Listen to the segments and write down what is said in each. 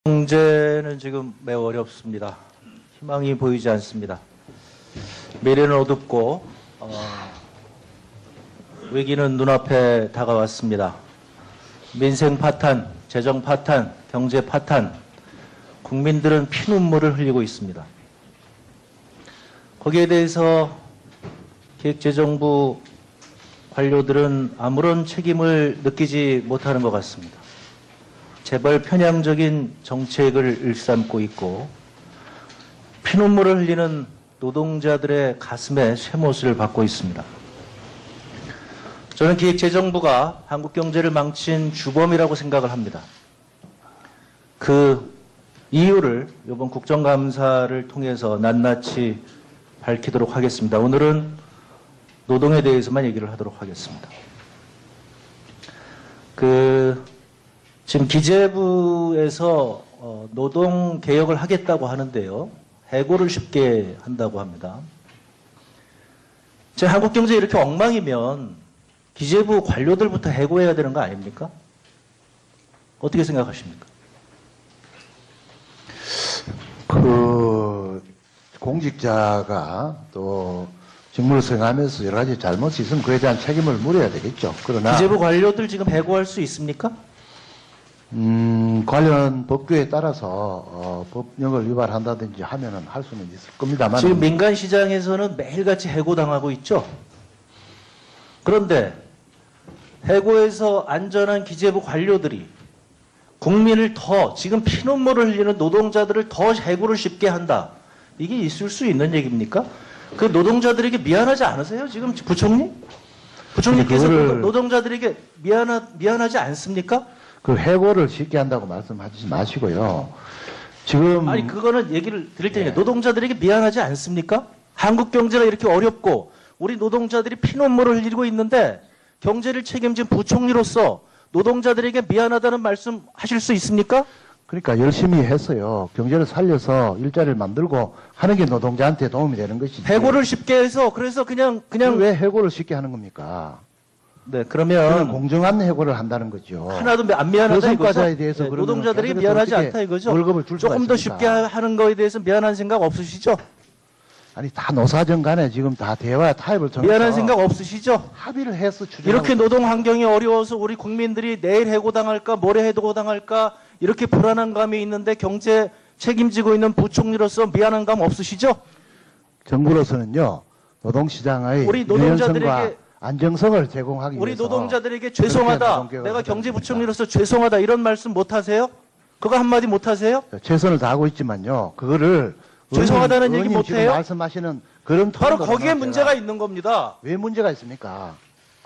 경제는 지금 매우 어렵습니다. 희망이 보이지 않습니다. 미래는 어둡고 위기는 눈앞에 다가왔습니다. 민생 파탄, 재정 파탄, 경제 파탄, 국민들은 피눈물을 흘리고 있습니다. 거기에 대해서 기획재정부 관료들은 아무런 책임을 느끼지 못하는 것 같습니다. 재벌 편향적인 정책을 일삼고 있고 피눈물을 흘리는 노동자들의 가슴에 쇠못을 받고 있습니다. 저는 기획재정부가 한국 경제를 망친 주범이라고 생각을 합니다. 그 이유를 이번 국정감사를 통해서 낱낱이 밝히도록 하겠습니다. 오늘은 노동에 대해서만 얘기를 하도록 하겠습니다. 지금 기재부에서 노동 개혁을 하겠다고 하는데요. 해고를 쉽게 한다고 합니다. 제 한국 경제 이렇게 엉망이면 기재부 관료들부터 해고해야 되는 거 아닙니까? 어떻게 생각하십니까? 공직자가 또 직무를 수행하면서 여러 가지 잘못이 있으면 그에 대한 책임을 물어야 되겠죠. 그러나 기재부 관료들 지금 해고할 수 있습니까? 관련 법규에 따라서 법령을 위반한다든지 하면은 할 수는 있을 겁니다만 지금 민간 시장에서는 매일같이 해고당하고 있죠. 그런데 해고에서 안전한 기재부 관료들이 국민을 더 지금 피눈물을 흘리는 노동자들을 더 해고를 쉽게 한다. 이게 있을 수 있는 얘기입니까? 그 노동자들에게 미안하지 않으세요? 지금 부총리? 부총리께서 노동자들에게 미안하지 않습니까? 그 해고를 쉽게 한다고 말씀하지 마시고요. 지금 아니 그거는 얘기를 드릴 테니까 노동자들에게 미안하지 않습니까? 한국 경제가 이렇게 어렵고 우리 노동자들이 피눈물을 흘리고 있는데 경제를 책임진 부총리로서 노동자들에게 미안하다는 말씀 하실 수 있습니까? 그러니까 열심히 했어요. 경제를 살려서 일자리를 만들고 하는 게 노동자한테 도움이 되는 것이지. 해고를 쉽게 해서 그래서 그냥 왜 해고를 쉽게 하는 겁니까? 네, 그러면 공정한 해고를 한다는 거죠. 하나도 안 미안하다 그 이거죠. 성과자에 대해서 네, 노동자들에게 미안하지 않다 이거죠. 월급을 줄 수가 조금 더 있습니까? 쉽게 하는 거에 대해서 미안한 생각 없으시죠? 아니 다 노사정 간에 지금 다 대화 타협을 통해서 미안한 생각 없으시죠? 합의를 해서 이렇게 노동 환경이 어려워서 우리 국민들이 내일 해고당할까 모레 해고당할까 이렇게 불안한 감이 있는데 경제 책임지고 있는 부총리로서 미안한 감 없으시죠? 정부로서는요 노동시장의 우리 노동자들에게 유연성과 안정성을 제공하기 우리 위해서 노동자들에게 죄송하다. 내가 경제부총리로서 죄송하다 이런 말씀 못 하세요? 그거 한마디 못 하세요? 최선을 다하고 있지만요 그거를 죄송하다는 얘기 못 해요? 말씀하시는 그런 바로 거기에 문제가 있는 겁니다. 왜 문제가 있습니까?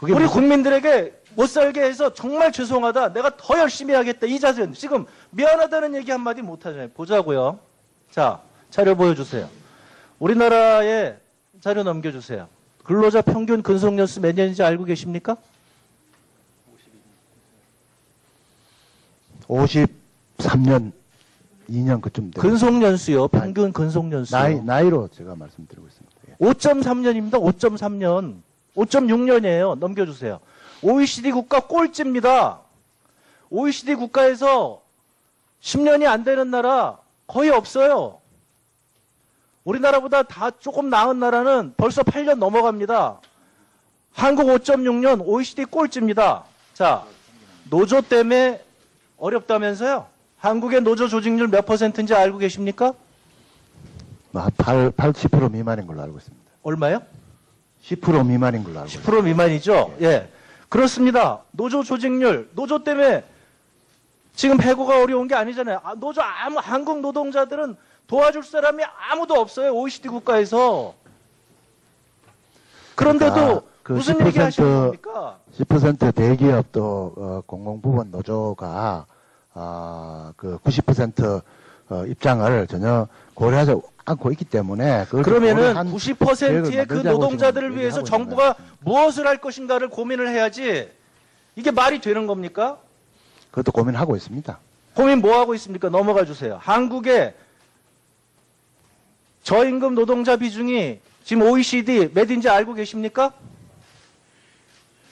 우리 국민들에게 못 살게 해서 정말 죄송하다. 내가 더 열심히 하겠다. 이 자세는 지금 미안하다는 얘기 한마디 못 하잖아요. 보자고요. 자, 자료 보여주세요. 우리나라의 자료 넘겨주세요. 근로자 평균 근속연수 몇 년인지 알고 계십니까? 53년 2년 그쯤 돼요. 근속연수요. 평균 근속연수요. 나이로 제가 말씀드리고 있습니다. 5.3년입니다. 5.3년. 5.6년이에요. 넘겨주세요. OECD 국가 꼴찌입니다. OECD 국가에서 10년이 안 되는 나라 거의 없어요. 우리나라보다 다 조금 나은 나라는 벌써 8년 넘어갑니다. 한국 5.6년 OECD 꼴찌입니다. 자, 노조 때문에 어렵다면서요? 한국의 노조 조직률 몇 %인지 알고 계십니까? 80% 미만인 걸로 알고 있습니다. 얼마요? 10% 미만인 걸로 알고 있습니다. 10% 미만이죠? 예. 그렇습니다. 노조 조직률, 노조 때문에 지금 해고가 어려운 게 아니잖아요. 한국 노동자들은 도와줄 사람이 아무도 없어요. OECD 국가에서. 그런데도 그러니까 무슨 얘기 하시는 겁니까? 10% 대기업 또 공공부문 노조가 그 90% 입장을 전혀 고려하지 않고 있기 때문에 그러면은 90%의 그 노동자들을 위해서 정부가 무엇을 할 것인가를 고민을 해야지 이게 말이 되는 겁니까? 그것도 고민하고 있습니다. 고민 뭐 하고 있습니까? 넘어가 주세요. 한국의 저임금 노동자 비중이 지금 OECD 몇인지 알고 계십니까?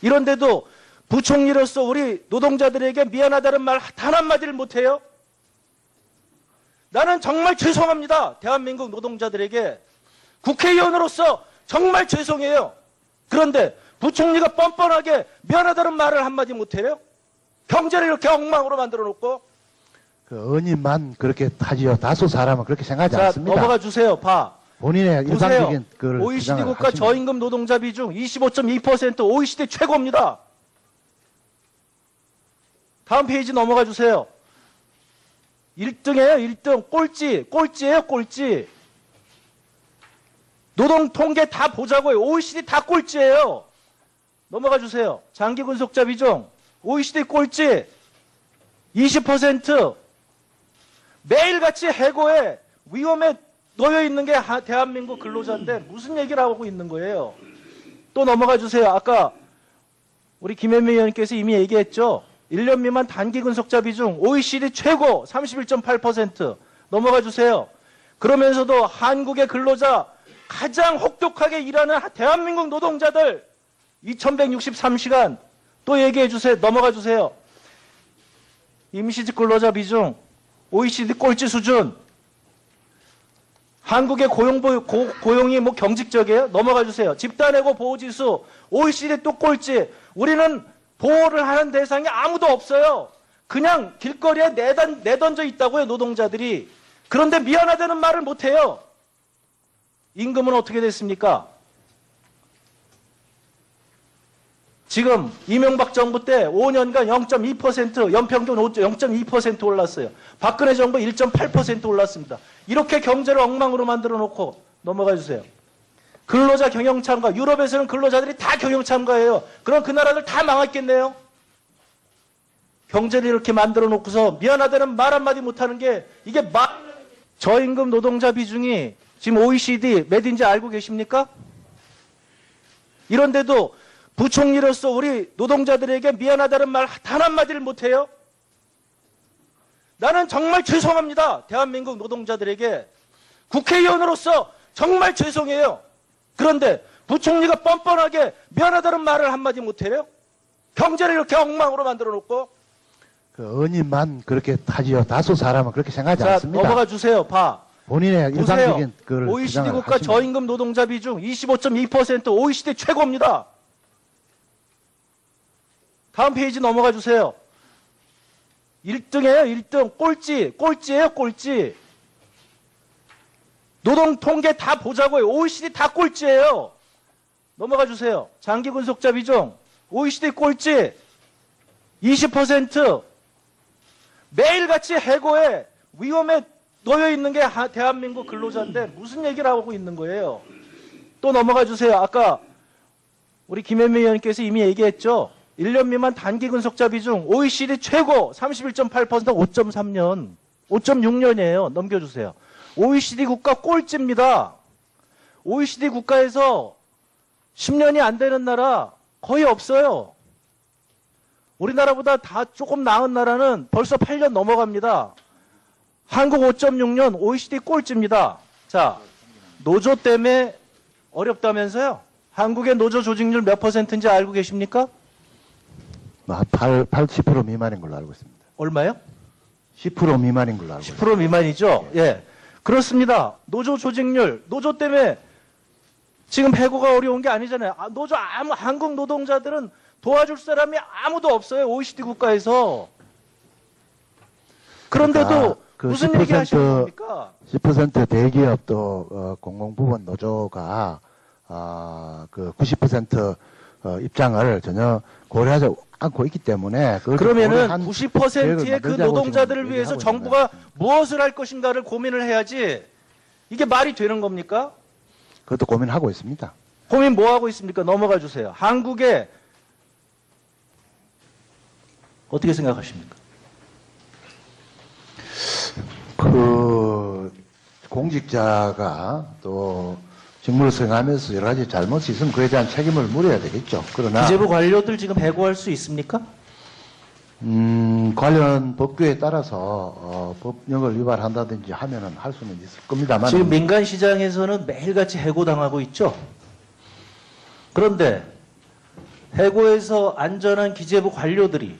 이런데도 부총리로서 우리 노동자들에게 미안하다는 말 단 한마디를 못해요? 나는 정말 죄송합니다. 대한민국 노동자들에게 국회의원으로서 정말 죄송해요. 그런데 부총리가 뻔뻔하게 미안하다는 말을 한마디 못해요? 경제를 이렇게 엉망으로 만들어 놓고. 그 언인만 그렇게 하지요. 다수 사람은 그렇게 생각하지 자, 않습니다. 넘어가 주세요. 봐. 본인의 보세요. 일반적인 그걸 OECD 주장을 국가 하시면 저임금 노동자 비중 25.2% OECD 최고입니다. 다음 페이지 넘어가 주세요. 1등이에요. 1등. 꼴찌예요. 꼴찌. 노동 통계 다 보자고요. OECD 다 꼴찌예요. 넘어가 주세요. 장기 근속자 비중 OECD 꼴찌 20%. 매일같이 해고에 위험에 놓여 있는 게 대한민국 근로자인데 무슨 얘기를 하고 있는 거예요? 또 넘어가 주세요. 아까 우리 김현미 의원님께서 이미 얘기했죠. 1년 미만 단기 근속자 비중 OECD 최고 31.8%. 넘어가 주세요. 그러면서도 한국의 근로자 가장 혹독하게 일하는 대한민국 노동자들 2163시간 또 얘기해 주세요. 넘어가 주세요. 임시직 근로자 비중 OECD 꼴찌 수준. 한국의 고용이 뭐 경직적이에요? 넘어가 주세요. 집단해고 보호지수 OECD 또 꼴찌. 우리는 보호를 하는 대상이 아무도 없어요. 그냥 길거리에 내던져 있다고요, 노동자들이. 그런데 미안하다는 말을 못해요. 임금은 어떻게 됐습니까? 지금 이명박 정부 때 5년간 0.2% 연평균 0.2% 올랐어요. 박근혜 정부 1.8% 올랐습니다. 이렇게 경제를 엉망으로 만들어 놓고 넘어가 주세요. 근로자 경영 참가. 유럽에서는 근로자들이 다 경영 참가해요. 그럼 그 나라들 다 망했겠네요. 경제를 이렇게 만들어 놓고서 미안하다는 말 한마디 못하는 게 이게 저임금 노동자 비중이 지금 OECD 몇 인지 알고 계십니까? 이런데도 부총리로서 우리 노동자들에게 미안하다는 말 단 한마디를 못해요? 나는 정말 죄송합니다. 대한민국 노동자들에게 국회의원으로서 정말 죄송해요. 그런데 부총리가 뻔뻔하게 미안하다는 말을 한마디 못해요? 경제를 이렇게 엉망으로 만들어 놓고. 그 언인만 그렇게 하지요. 다수 사람은 그렇게 생각하지 자, 않습니다. 넘어가 주세요. 봐. 본인의 보세요. 일반적인 그걸 OECD 주장을 국가 하시면 저임금 노동자 비중 25.2% OECD 최고입니다. 다음 페이지 넘어가 주세요. 1등이에요. 1등. 꼴찌예요. 꼴찌. 노동 통계 다 보자고요. OECD 다 꼴찌예요. 넘어가 주세요. 장기 근속자 비중 OECD 꼴찌 20%. 매일같이 해고에 위험에 놓여 있는 게 대한민국 근로자인데 무슨 얘기를 하고 있는 거예요? 또 넘어가 주세요. 아까 우리 김현미 의원님께서 이미 얘기했죠. 1년 미만 단기 근속자 비중 OECD 최고 31.8% 5.3년 5.6년이에요. 넘겨주세요. OECD 국가 꼴찌입니다. OECD 국가에서 10년이 안 되는 나라 거의 없어요. 우리나라보다 다 조금 나은 나라는 벌써 8년 넘어갑니다. 한국 5.6년 OECD 꼴찌입니다. 자, 노조 때문에 어렵다면서요? 한국의 노조 조직률 몇 %인지 알고 계십니까? 80% 미만인 걸로 알고 있습니다. 얼마요? 10% 미만인 걸로 알고 있습니다. 10% 미만이죠? 예. 그렇습니다. 노조 조직률, 노조 때문에 지금 해고가 어려운 게 아니잖아요. 한국 노동자들은 도와줄 사람이 아무도 없어요. OECD 국가에서. 그런데도 그러니까 그 무슨 얘기 하시는 겁니까? 10% 대기업 또 공공부문 노조가 그 90% 입장을 전혀 고려하지 않고 있기 때문에 그러면은 90%의 그 노동자들을 위해서 정부가 무엇을 할 것인가를 고민을 해야지 이게 말이 되는 겁니까? 그것도 고민하고 있습니다. 고민 뭐 하고 있습니까? 넘어가 주세요. 한국에 어떻게 생각하십니까? 그 공직자가 또 직무를 수행하면서 여러 가지 잘못이 있으면 그에 대한 책임을 물어야 되겠죠. 그러나 기재부 관료들 지금 해고할 수 있습니까? 관련 법규에 따라서 법령을 위반한다든지 하면은 할 수는 있을 겁니다만 지금 민간 시장에서는 매일같이 해고당하고 있죠. 그런데 해고에서 안전한 기재부 관료들이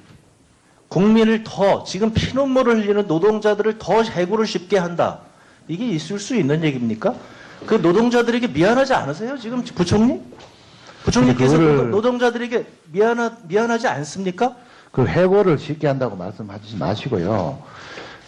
국민을 더 지금 피눈물을 흘리는 노동자들을 더 해고를 쉽게 한다. 이게 있을 수 있는 얘기입니까? 그 노동자들에게 미안하지 않으세요? 지금 부총리? 부총리께서 그 노동자들에게 미안하지 않습니까? 그 해고를 쉽게 한다고 말씀하지 마시고요.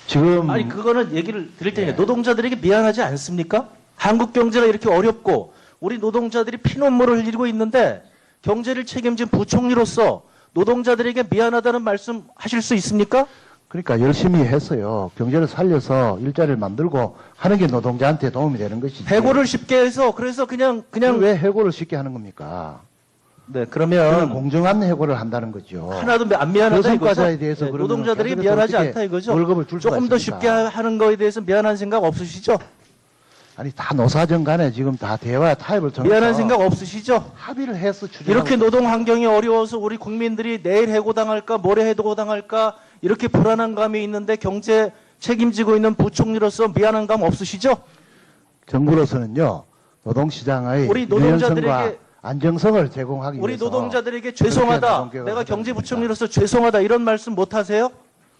지금 아니 그거는 얘기를 드릴 테니까 노동자들에게 미안하지 않습니까? 한국 경제가 이렇게 어렵고 우리 노동자들이 피눈물을 흘리고 있는데 경제를 책임진 부총리로서 노동자들에게 미안하다는 말씀 하실 수 있습니까? 그러니까 열심히 해서요. 경제를 살려서 일자리를 만들고 하는 게 노동자한테 도움이 되는 것이지. 해고를 쉽게 해서 그래서 그냥 왜 해고를 쉽게 하는 겁니까? 네 그냥 그러면 공정한 해고를 한다는 거죠. 하나도 안 미안하다 이거죠? 여성과자에 대해서 그러면 노동자들에게 경제에서 미안하지 어떻게 않다 이거죠? 월급을 줄 수가 조금 더 있습니까? 쉽게 하는 거에 대해서 미안한 생각 없으시죠? 아니 다 노사정 간에 지금 다 대화 타협을 통해서 미안한 생각 없으시죠? 합의를 해서 추진하고 이렇게 노동 환경이 어려워서 우리 국민들이 내일 해고당할까 모레 해고당할까 이렇게 불안한 감이 있는데 경제 책임지고 있는 부총리로서 미안한 감 없으시죠? 정부로서는요 노동시장의 우리 노동자들에게 유연성과 안정성을 제공하기 우리 위해서 노동자들에게 죄송하다. 노동개혁을 내가 하자는 경제부총리로서 죄송하다 이런 말씀 못 하세요?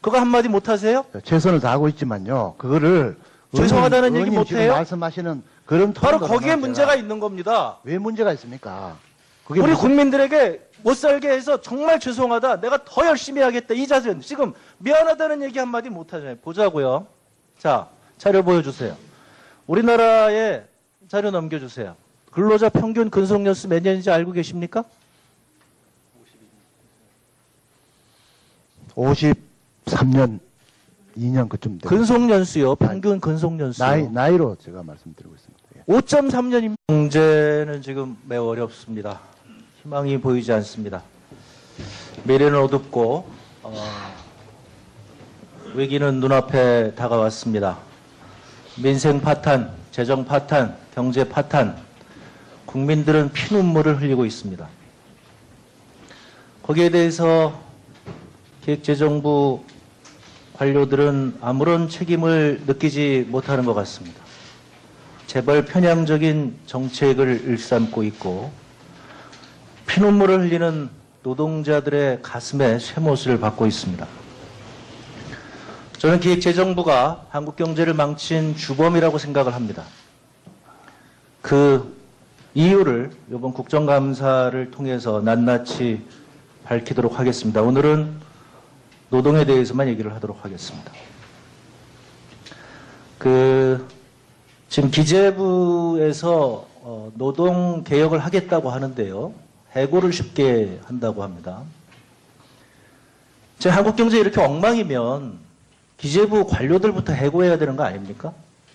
그거 한마디 못 하세요? 최선을 다하고 있지만요 그거를 죄송하다는 얘기 의원님 못 지금 해요? 말씀하시는 그런 바로 톤으로는 거기에 문제가 있는 겁니다. 왜 문제가 있습니까? 그게 우리 무슨- 국민들에게 못 살게 해서 정말 죄송하다. 내가 더 열심히 하겠다. 이 자세 지금 미안하다는 얘기 한마디 못 하잖아요. 보자고요. 자, 자료 보여주세요. 우리나라의 자료 넘겨주세요. 근로자 평균 근속연수 몇 년인지 알고 계십니까? 53년 2년 그쯤 돼요. 근속연수요. 평균 근속연수요. 나이로 제가 말씀드리고 있습니다. 예. 5.3년입니다. 경제는 지금 매우 어렵습니다. 희망이 보이지 않습니다. 미래는 어둡고 위기는 눈앞에 다가왔습니다. 민생 파탄, 재정 파탄, 경제 파탄, 국민들은 피눈물을 흘리고 있습니다. 거기에 대해서 기획재정부 관료들은 아무런 책임을 느끼지 못하는 것 같습니다. 재벌 편향적인 정책을 일삼고 있고 피눈물을 흘리는 노동자들의 가슴에 쇠못을 받고 있습니다. 저는 기획재정부가 한국 경제를 망친 주범이라고 생각을 합니다. 그 이유를 이번 국정감사를 통해서 낱낱이 밝히도록 하겠습니다. 오늘은 노동에 대해서만 얘기를 하도록 하겠습니다. 지금 기재부에서 노동 개혁을 하겠다고 하는데요. 해고를 쉽게 한다고 합니다. 제 한국 경제 이렇게 엉망이면 기재부 관료들부터 해고해야 되는 거 아닙니까?